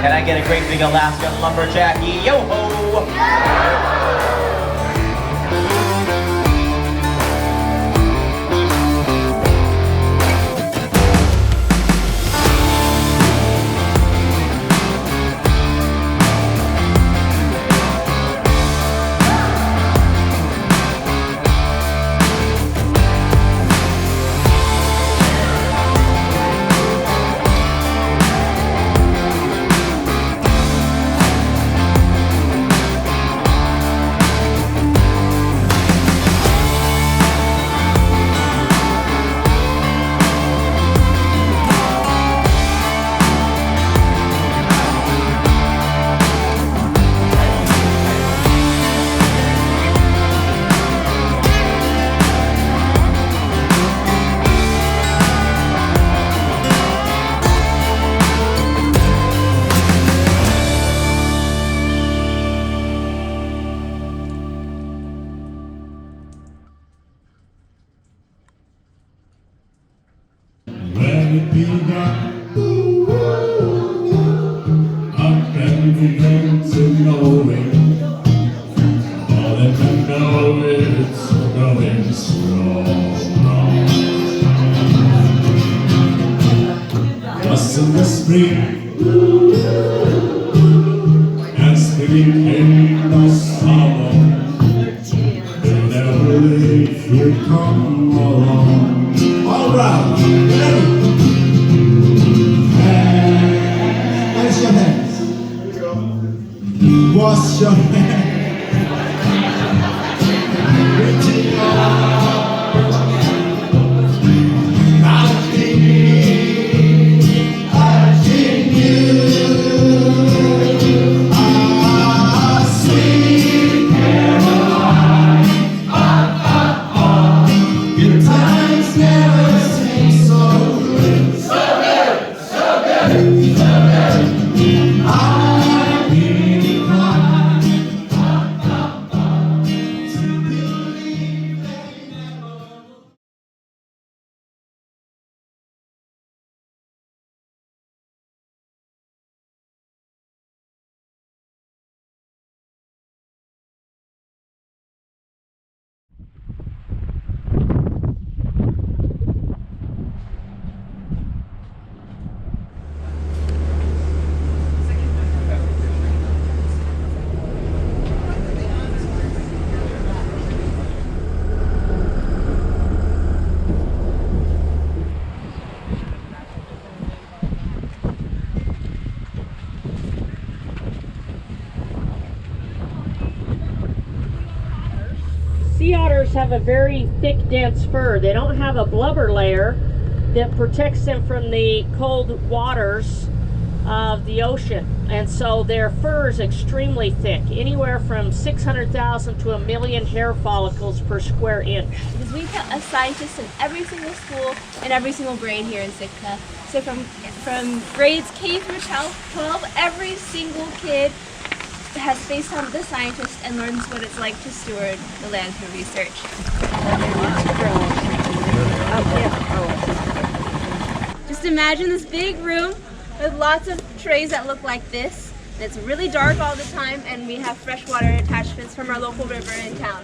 Can I get a great big Alaskan lumberjack yo-ho? it begun. Up and begin to know it. All that I know it's going strong. Just in the spring, and spring in the summer. They never leave, you come along. All right, ready? Raise your hands. Wash your hands. Reaching up, touching you. Ah, sweet Caroline. Good times never seem so good. So good, so good, so good. I need to believe they never. Sea otters have a very thick, dense fur. They don't have a blubber layer that protects them from the cold waters of the ocean. And so their fur is extremely thick, anywhere from 600,000 to 1 million hair follicles per square inch. Because we put a scientist in every single school and every single grade here in Sitka. So from grades K through 12, every single kid has face time with a scientist and learns what it's like to steward the land through research. Just imagine this big room with lots of trays that look like this. It's really dark all the time, and we have freshwater attachments from our local river in town.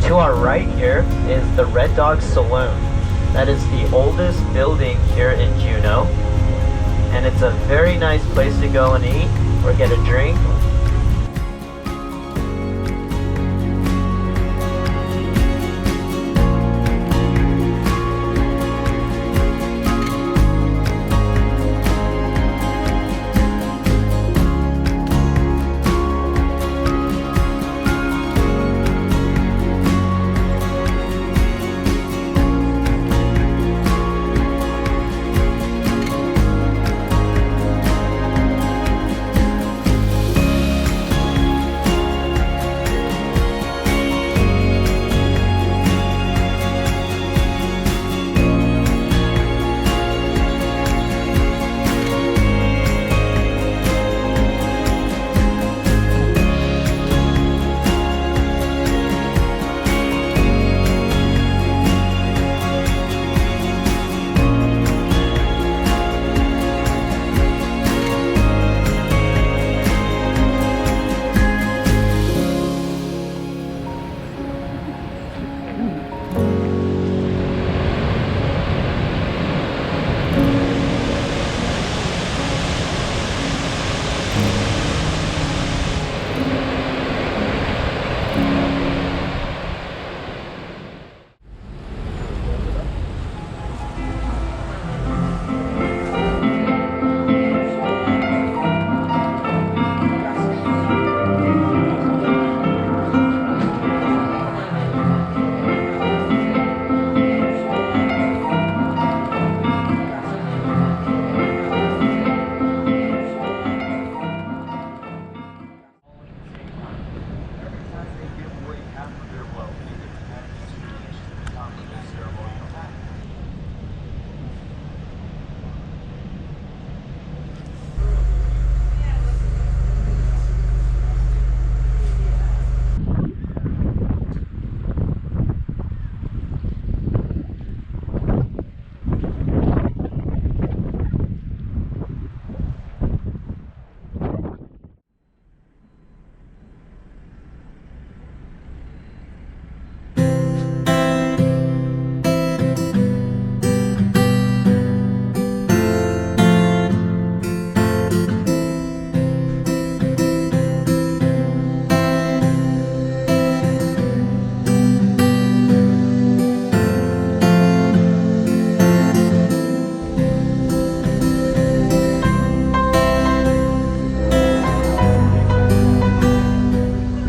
to our right here is the Red Dog Saloon. That is the oldest building here in Juneau. And it's a very nice place to go and eat or get a drink.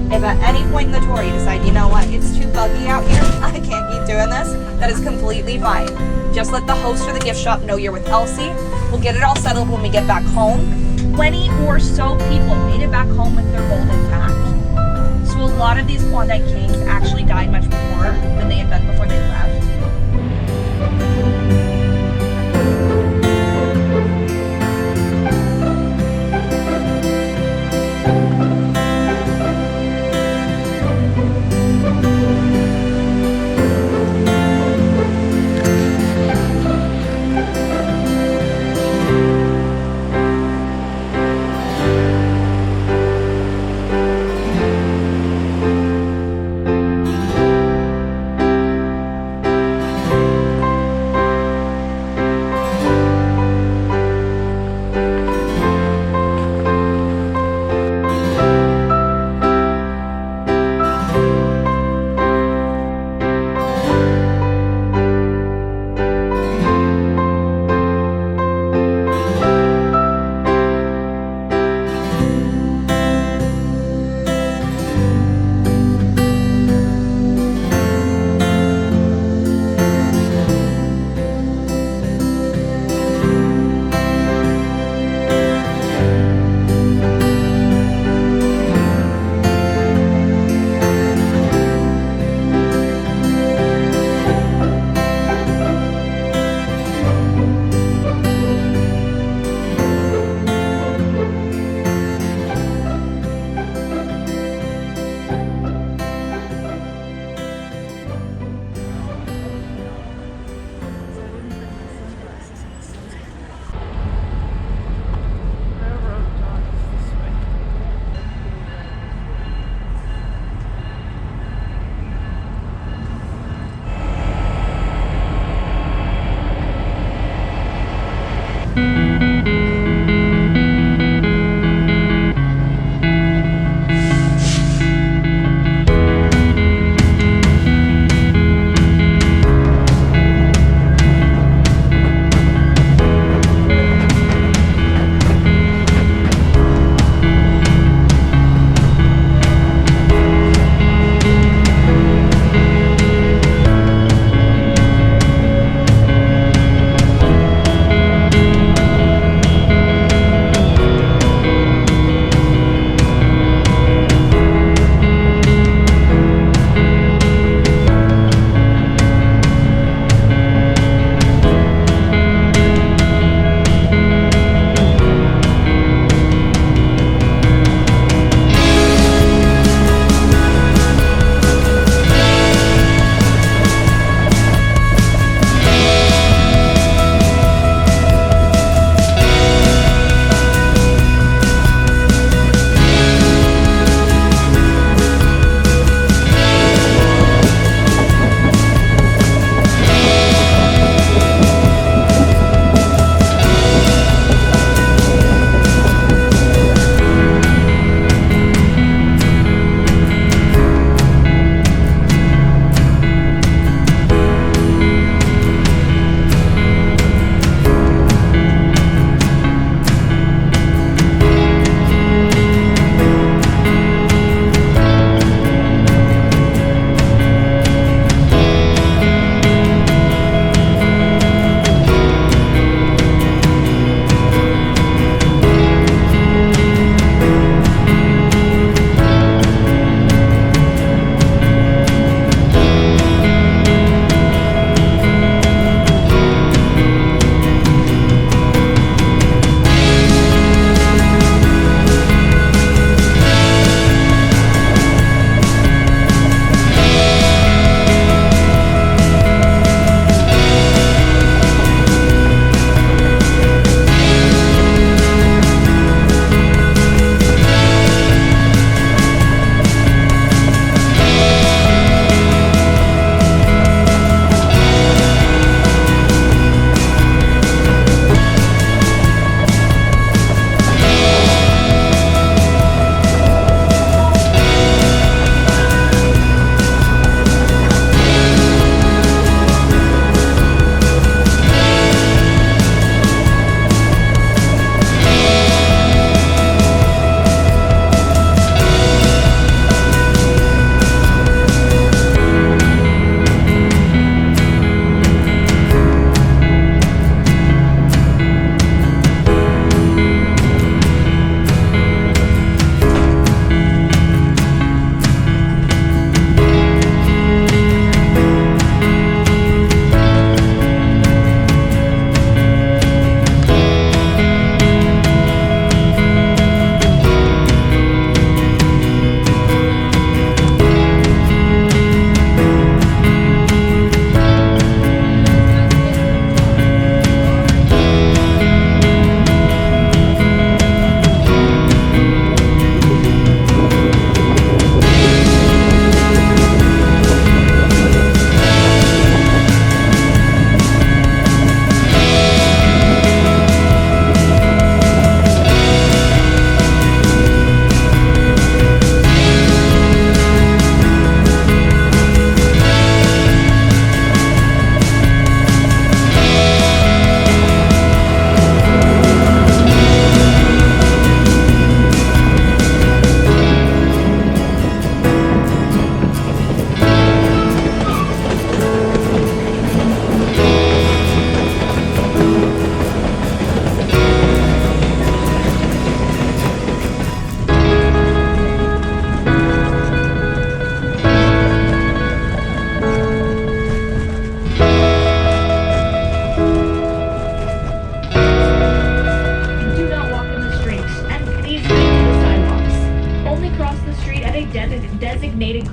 If at any point in the tour you decide, you know what, it's too buggy out here, I can't keep doing this, that is completely fine. Just let the host or the gift shop know you're with Elsie. We'll get it all settled when we get back home. 20 or so people made it back home with their gold intact. So a lot of these Klondike Kings actually died much more than they had done before they left.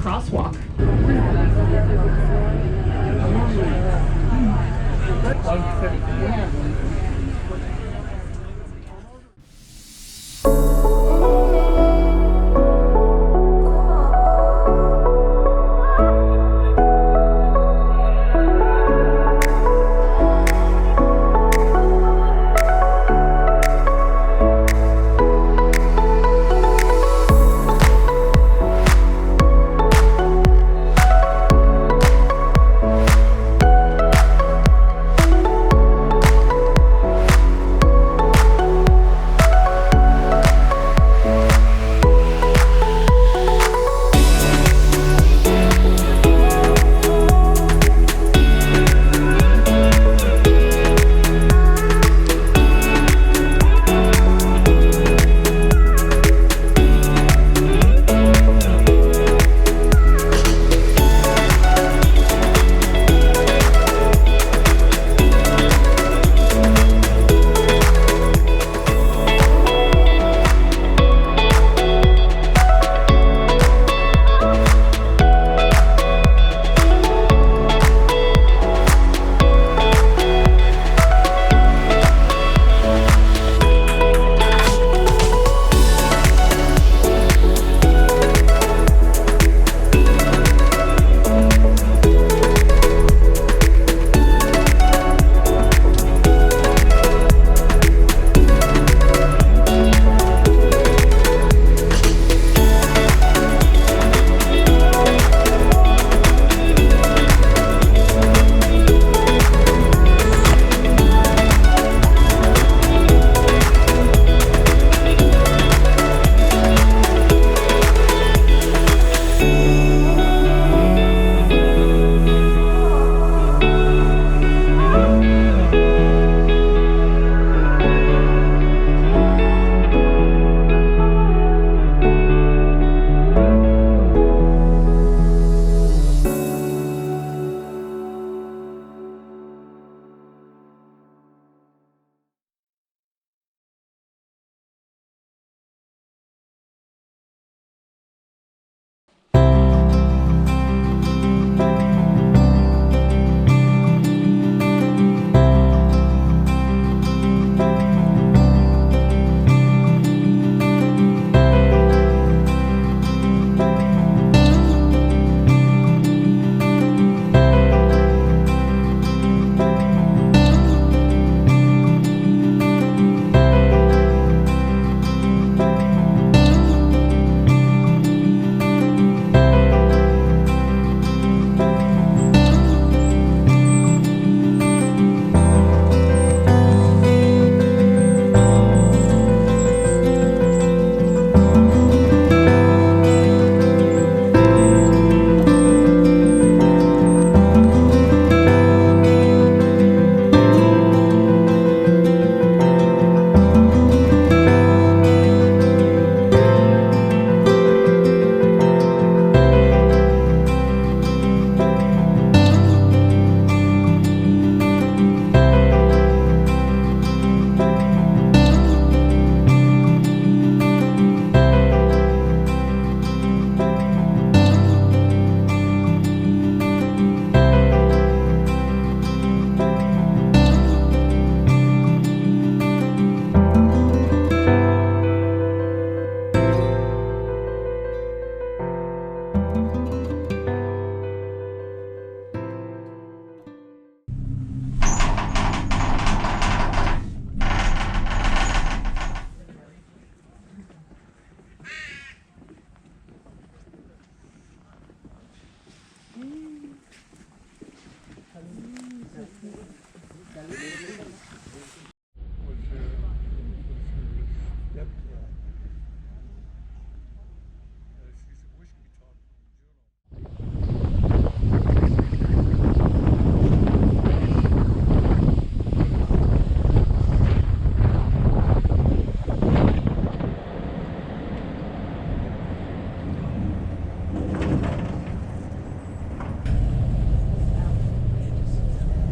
crosswalk.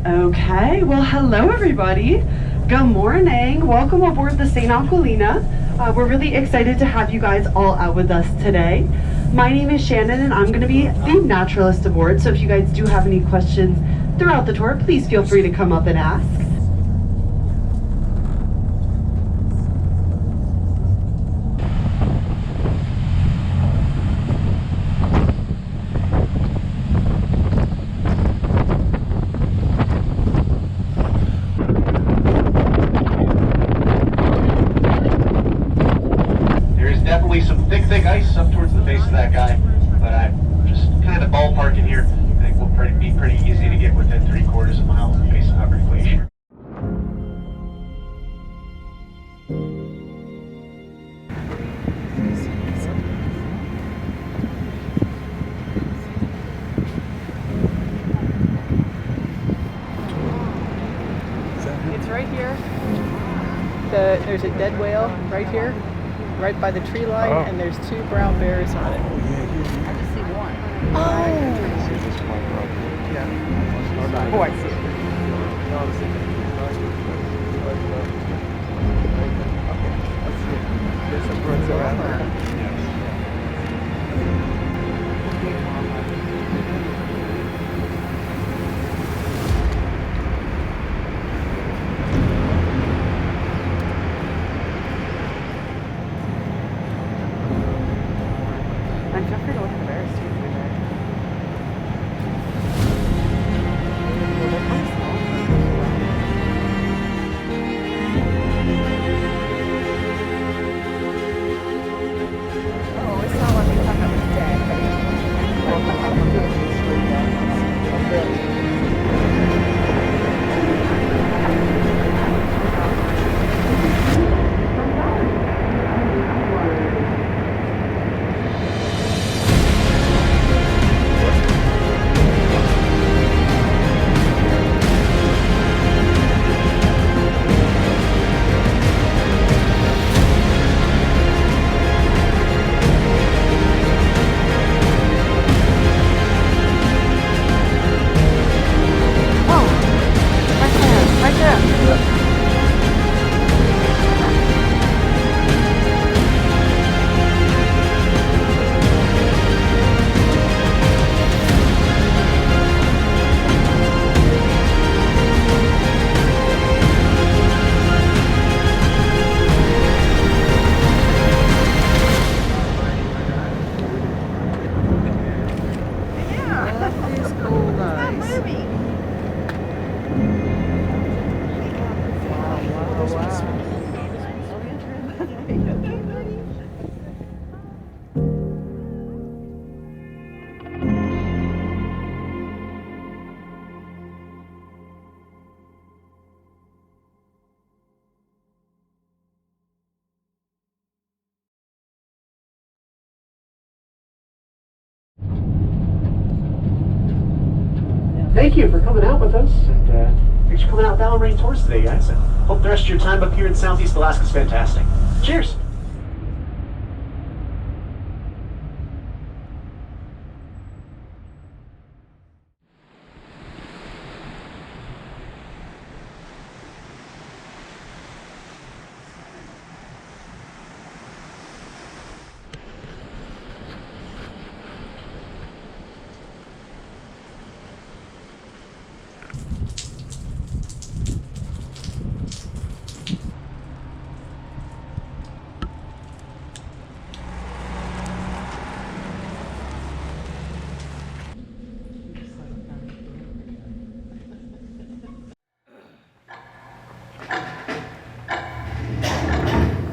Okay, well, hello everybody. Good morning. Welcome aboard the St. Aquilina. We're really excited to have you guys all out with us today. My name is Shannon and I'm going to be the naturalist aboard, so if you guys do have any questions throughout the tour, please feel free to come up and ask. Some thick ice up towards the base of that guy, but I'm just kind of ballparking here. I think we'll be pretty easy to get within 3/4 of a mile of the base of Hubbard Glacier. It's right here. There's a dead whale right here, right by the tree line, and there's 2 brown bears on it. I just see one. Oh! Oh, I see. There's some birds around there. I'm definitely looking at the bears too. Well, they're kind of small. Oh, it's not like we thought that was dead, but Thank you for coming out with us, and thanks for coming out with Allen Rain Tours today, guys. And hope the rest of your time up here in Southeast Alaska is fantastic. Cheers!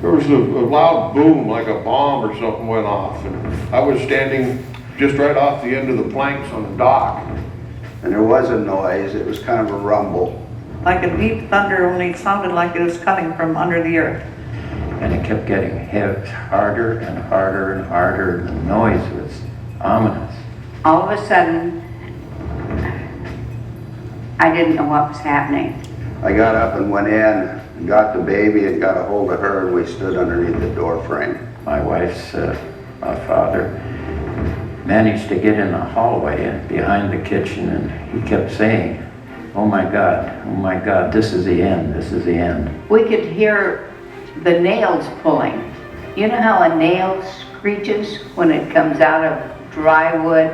There was a loud boom, like a bomb or something went off, and I was standing just right off the end of the planks on the dock. And there was a noise, it was kind of a rumble. Like a deep thunder, only it sounded like it was coming from under the earth. And it kept getting hit harder and harder and harder, and the noise was ominous. All of a sudden, I didn't know what was happening. I got up and went in and got the baby and got a hold of her, and we stood underneath the door frame. My wife's father managed to get in the hallway and behind the kitchen, and he kept saying, oh my God, this is the end, this is the end. We could hear the nails pulling, You know how a nail screeches when it comes out of dry wood?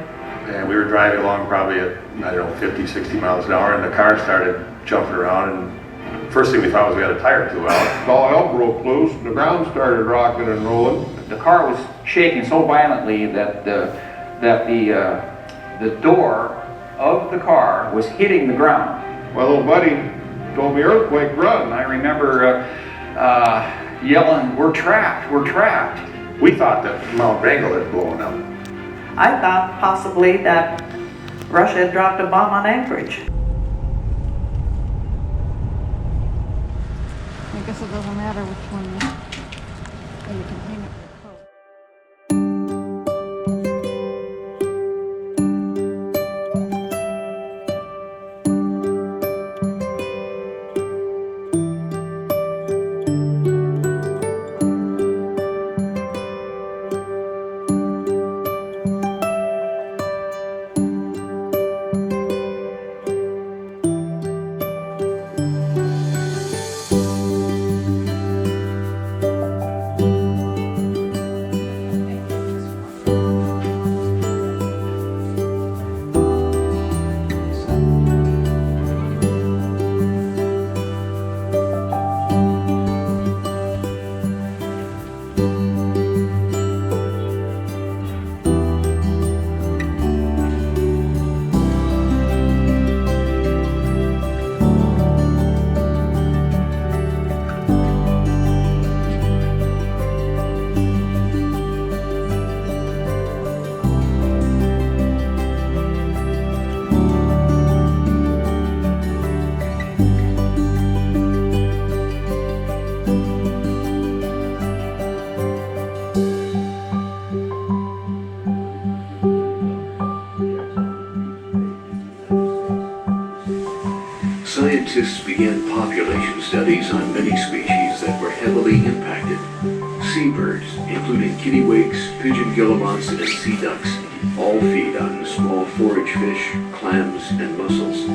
And we were driving along probably at, I don't know, 50, 60 miles an hour, and the car started jumping around, and first thing we thought was we had a tire blew out. All hell broke loose, and the ground started rocking and rolling. The car was shaking so violently that the door of the car was hitting the ground. My little buddy told me, earthquake, run. I remember yelling, we're trapped, we're trapped. We thought that Mount Wrangell had blown up. I thought possibly that Russia had dropped a bomb on Anchorage. I guess it doesn't matter which one in the container. Scientists began population studies on many species that were heavily impacted. Seabirds, including kittiwakes, pigeon guillemots, and sea ducks, all feed on small forage fish, clams, and mussels.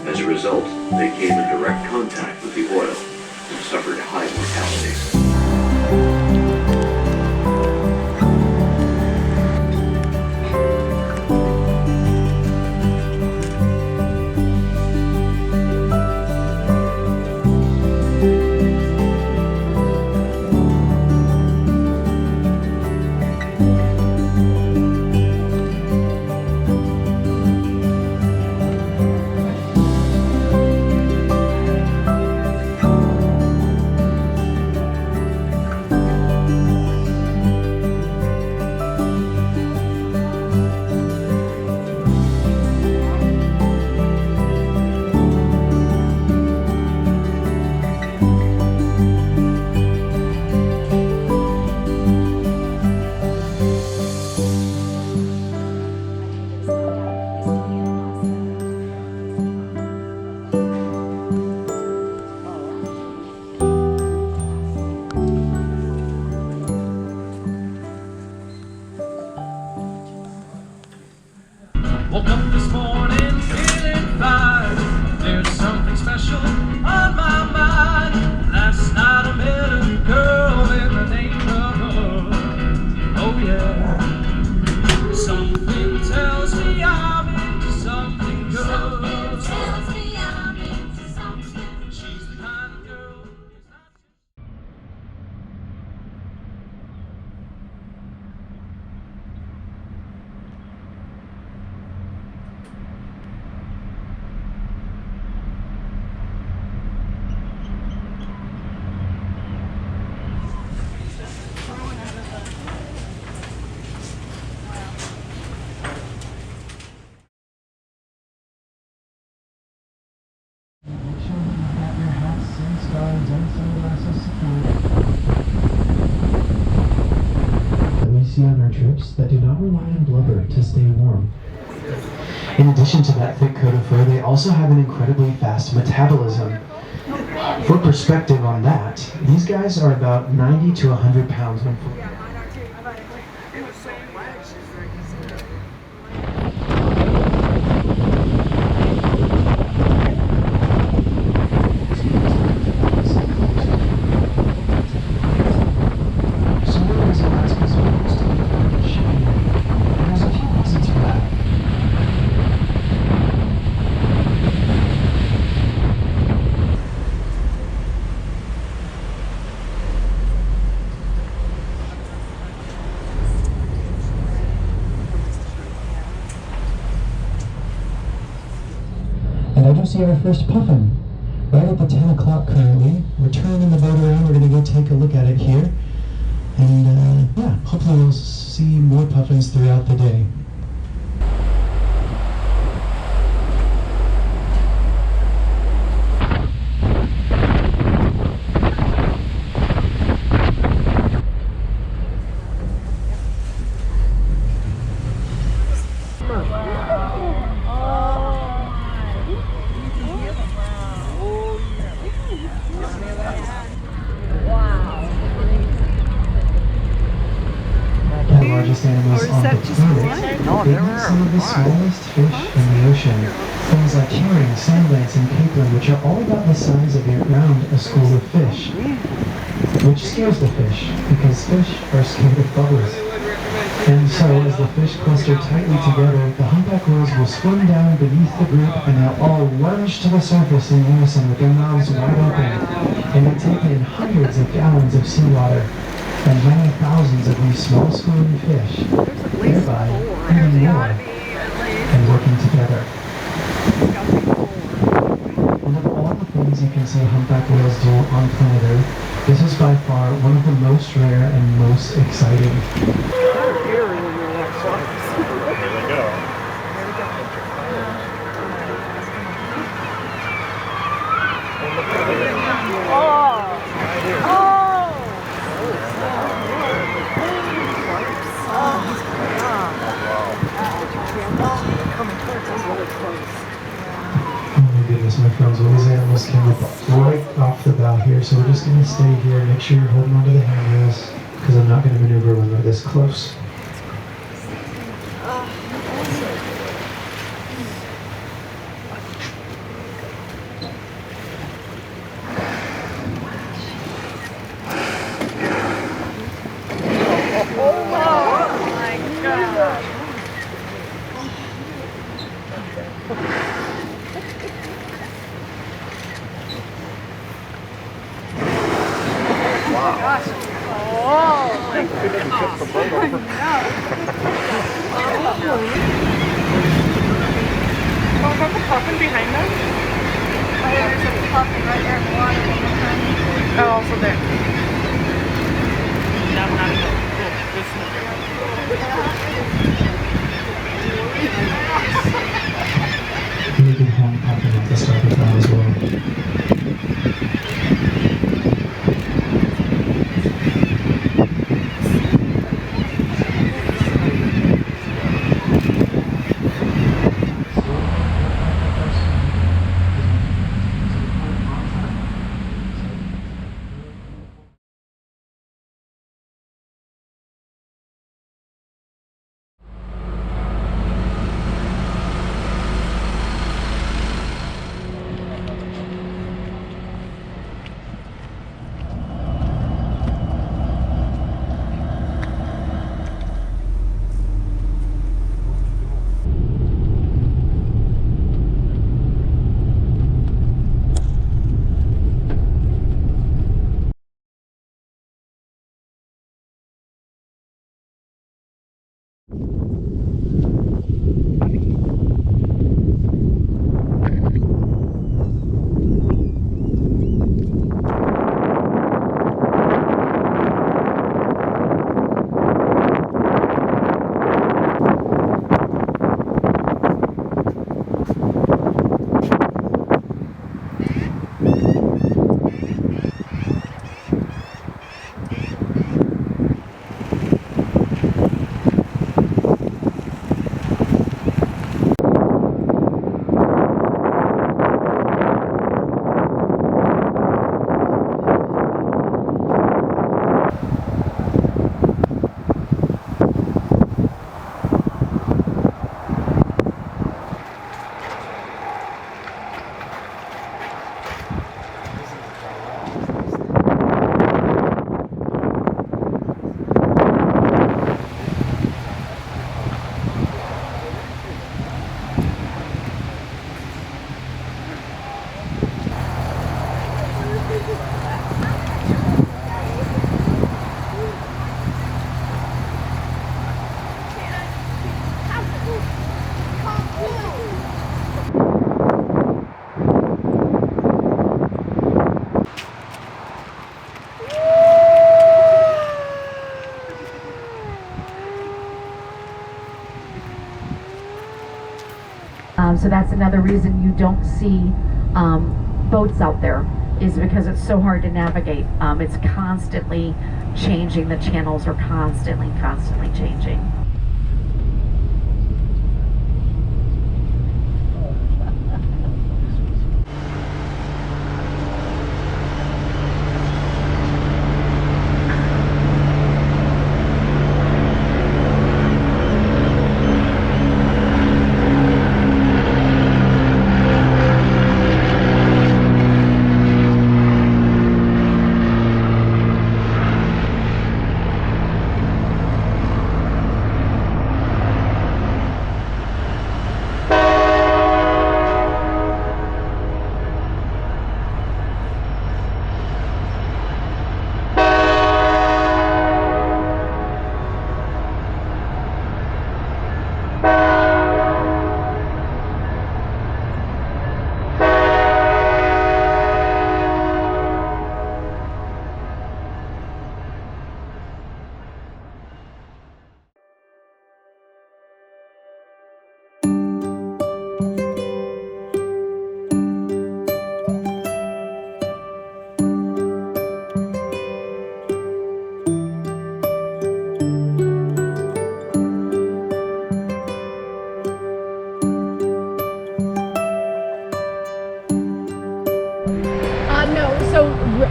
As a result, they came in direct contact with the oil and suffered high mortality. Woke up this morning feeling fine. There's something special on my mind. Last night I met a girl in the neighborhood. Oh yeah. Something tells me I'm into something good. Something tells me I'm into something. She's the kind of girl. That we see on our trips that do not rely on blubber to stay warm. In addition to that thick coat of fur, they also have an incredibly fast metabolism. For perspective on that, these guys are about 90 to 100 pounds when full. So see our first puffin right at the 10 o'clock currently. We're turning the boat around. We're going to go take a look at it here. And yeah, hopefully we'll see more puffins throughout the day. The largest animals on the planet, some of the smallest fish in the ocean. Things like herring, sand lance, and capelin, which are all about the size of around a school of fish. Which scares the fish, because fish are scared of bubbles. And so, as the fish cluster tightly together, the humpback whales will swim down beneath the group, and they'll all lunge to the surface in unison with their mouths wide open. And they take in hundreds of gallons of seawater and many thousands of these small swimming fish, thereby eating more and working together. And of all the things you can see humpback whales do on planet Earth, this is by far one of the most rare and most exciting. Oh my goodness, my friends, all these animals came up right off the bow here, so we're just going to stay here and make sure you're holding onto the handrails, because I'm not going to maneuver when they're this close. Puffin behind us? Oh, yeah, there's a puffin right there in the water. Oh, also there. No, not Really good horn puffin at the start of the bow as well. So that's another reason you don't see boats out there, is because it's so hard to navigate. It's constantly changing. The channels are constantly changing.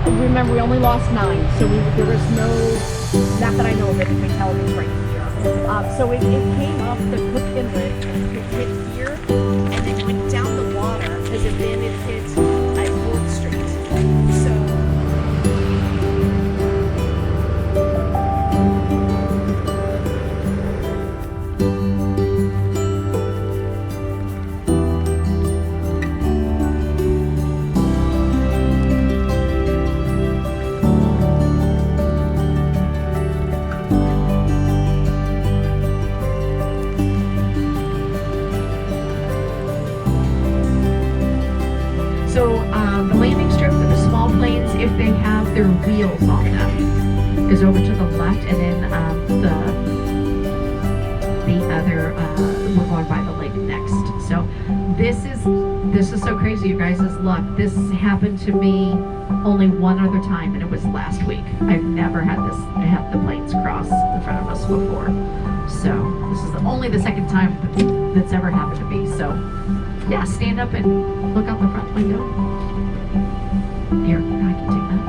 Remember, we only lost 9, so there was no, not that I know of, any fatalities right here. So it came off the Cook Inlet, and it hit here, and then went down the water, as if then it hit at 4th Street. So. The landing strip for the small planes, if they have their wheels on them, is over to the left, and then the other, we're going by the lake next. So this is so crazy, you guys' luck. This happened to me only one other time, and it was last week. I've never had the planes cross in front of us before. So this is only the second time that's ever happened to me. So yeah, stand up and look out the front window. Here, I can take that.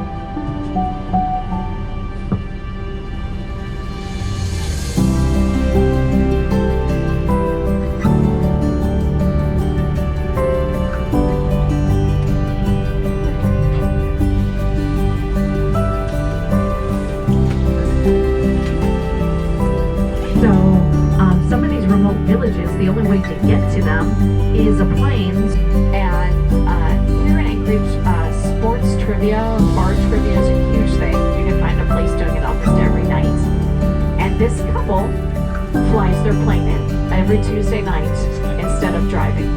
So, some of these remote villages, the only way to get to them is a planes, and here in Anchorage, sports trivia, bar trivia is a huge thing. You can find a place doing it almost every night. And this couple flies their plane in every Tuesday night instead of driving.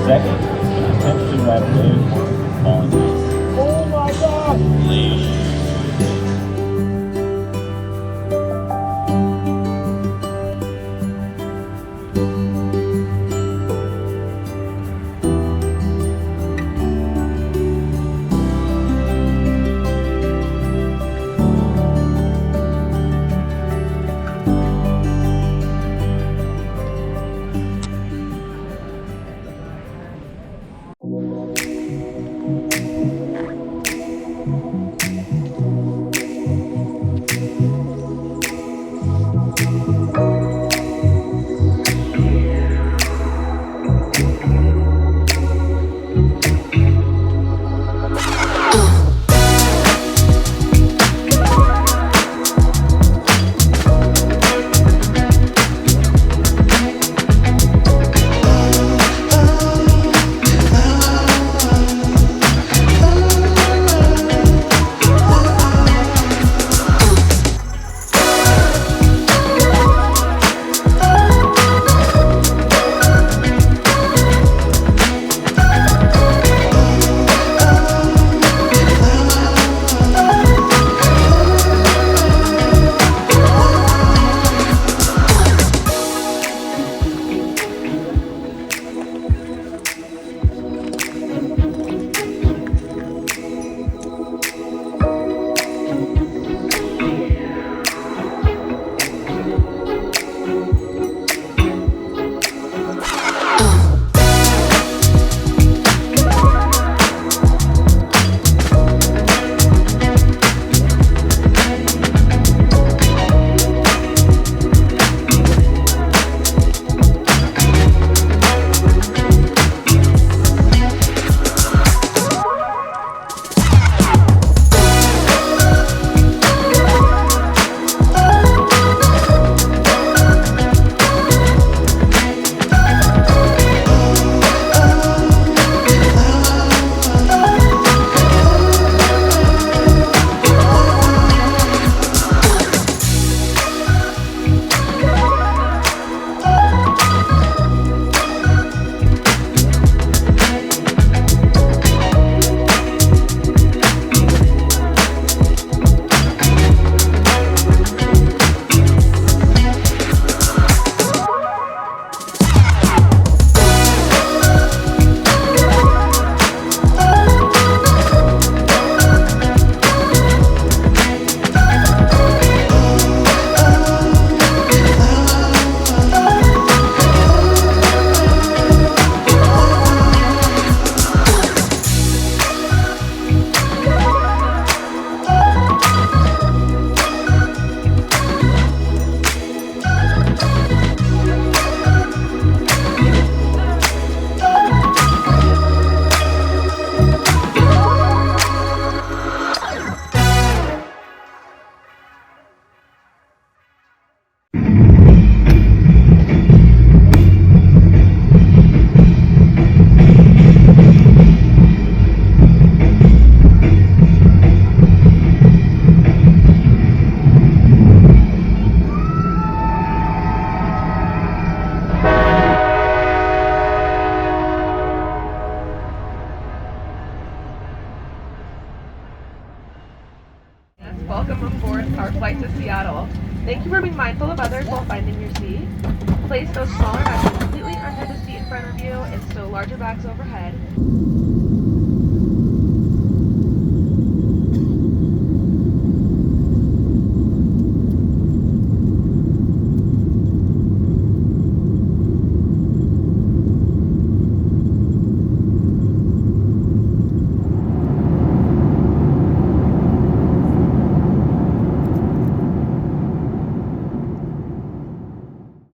Second, attempt to ride a wave falling ice. Oh my God! Leash. welcome aboard our flight to Seattle. Thank you for being mindful of others while finding your seat. Place those smaller bags completely under the seat in front of you and stow larger bags overhead.